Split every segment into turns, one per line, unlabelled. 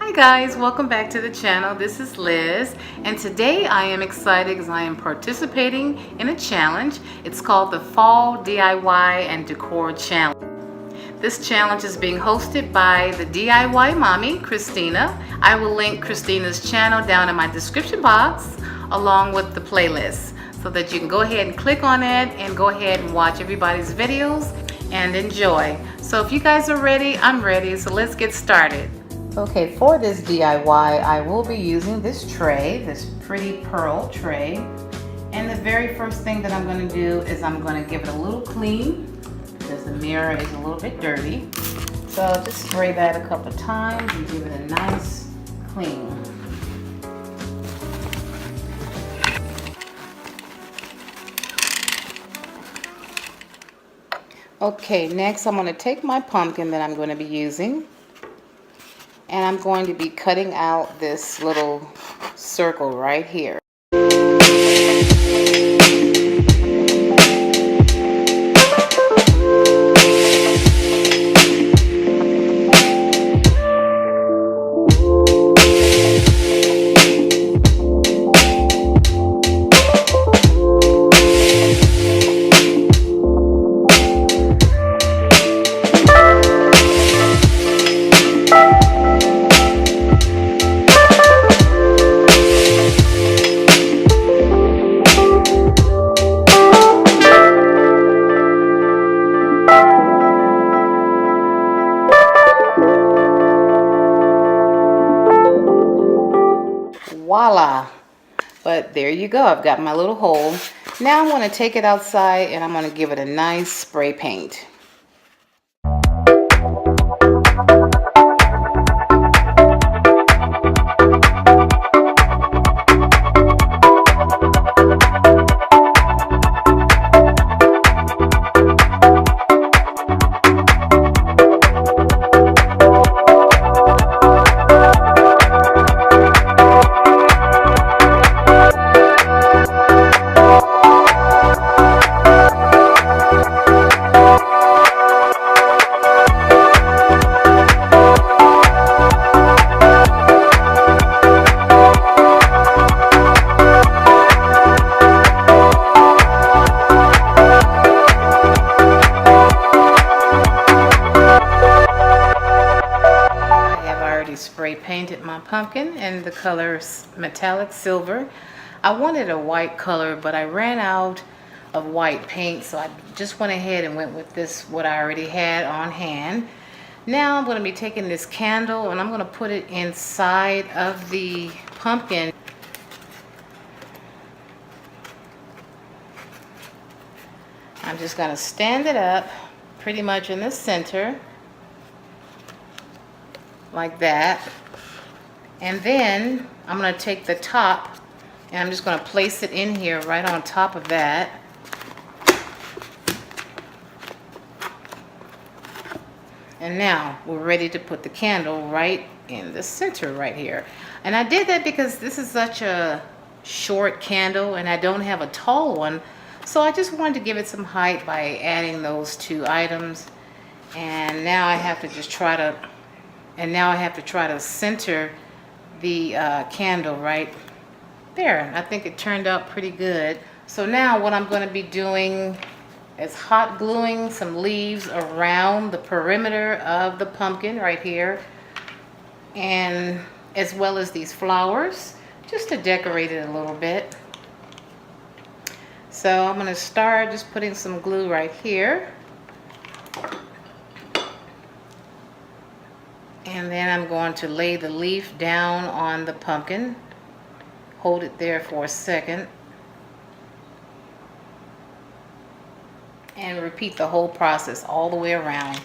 Hi guys, welcome back to the channel. This is Liz, and today I am excited because I am participating in a challenge. It's called the Fall DIY and Decor Challenge. This challenge is being hosted by the DIY mommy, Christina. I will link Christina's channel down in my description box along with the playlist so that you can go ahead and click on it and go ahead and watch everybody's videos and enjoy. So if you guys are ready, I'm ready, so let's get started. Okay, for this DIY, I will be using this tray, this pretty pearl tray. And the very first thing that I'm going to do is I'm going to give it a little clean because the mirror is a little bit dirty. So I'll just spray that a couple times and give it a nice clean. Okay, next I'm going to take my pumpkin that I'm going to be using. And I'm going to be cutting out this little circle right here. Voila! But there you go, I've got my little hole. Now I'm going to take it outside and I'm going to give it a nice spray paint. Spray painted my pumpkin in the color metallic silver. I wanted a white color, but I ran out of white paint, so I just went ahead and went with this, what I already had on hand. Now I'm going to be taking this candle and I'm going to put it inside of the pumpkin. I'm just going to stand it up pretty much in the center, like that. And then I'm going to take the top and I'm just going to place it in here right on top of that. And now we're ready to put the candle right in the center right here. And I did that because this is such a short candle and I don't have a tall one, so I just wanted to give it some height by adding those two items. And now I have to just try to center the candle right there. I think it turned out pretty good. So now what I'm going to be doing is hot gluing some leaves around the perimeter of the pumpkin right here, and as well as these flowers, just to decorate it a little bit. So I'm going to start just putting some glue right here. And then I'm going to lay the leaf down on the pumpkin. Hold it there for a second. And repeat the whole process all the way around.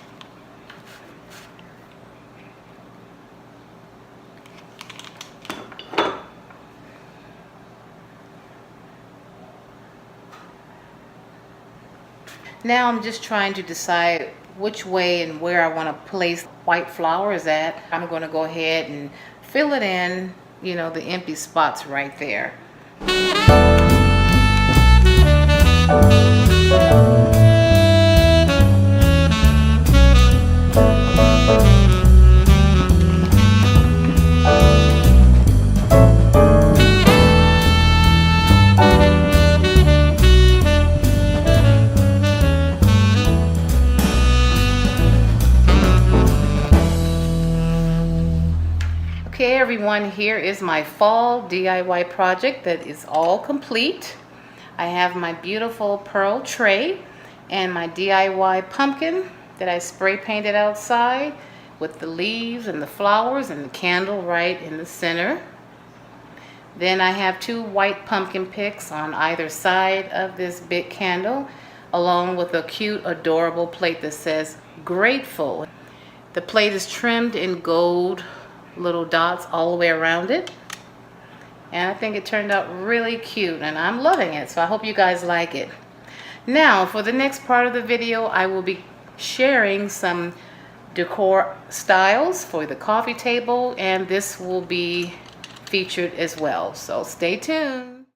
Now I'm just trying to decide which way and where I want to place white flowers at. I'm going to go ahead and fill it in, you know, the empty spots right there. Okay everyone, here is my fall DIY project that is all complete. I have my beautiful pearl tray and my DIY pumpkin that I spray painted outside with the leaves and the flowers and the candle right in the center. Then I have 2 white pumpkin picks on either side of this big candle, along with a cute, adorable plate that says grateful. The plate is trimmed in gold little dots all the way around it, and I think it turned out really cute and I'm loving it, so I hope you guys like it. Now for the next part of the video, I will be sharing some decor styles for the coffee table, and this will be featured as well, so stay tuned.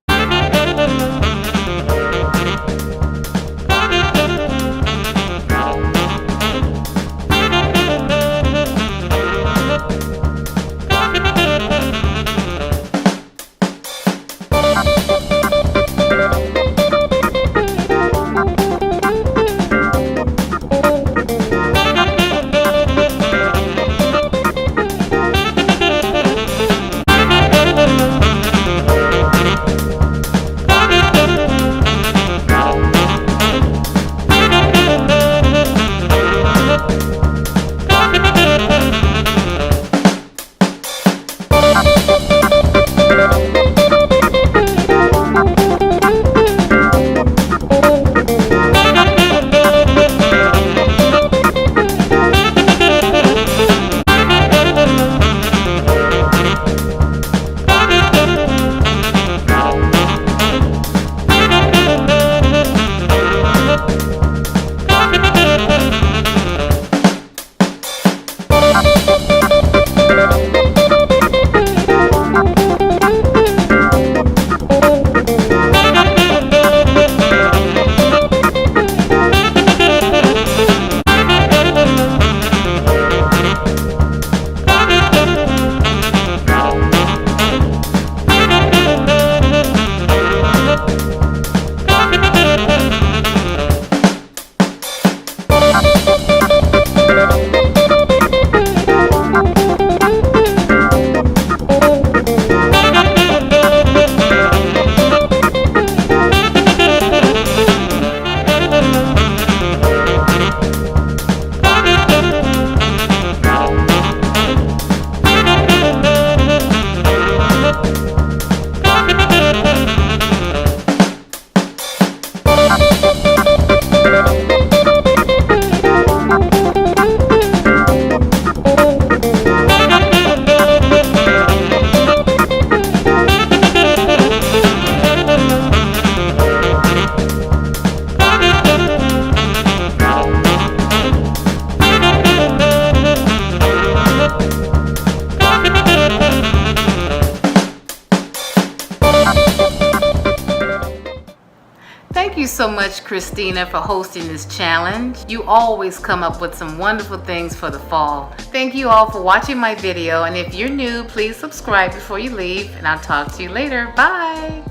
Thank you so much, Christina, for hosting this challenge. You always come up with some wonderful things for the fall. Thank you all for watching my video, and if you're new, please subscribe before you leave, and I'll talk to you later. Bye!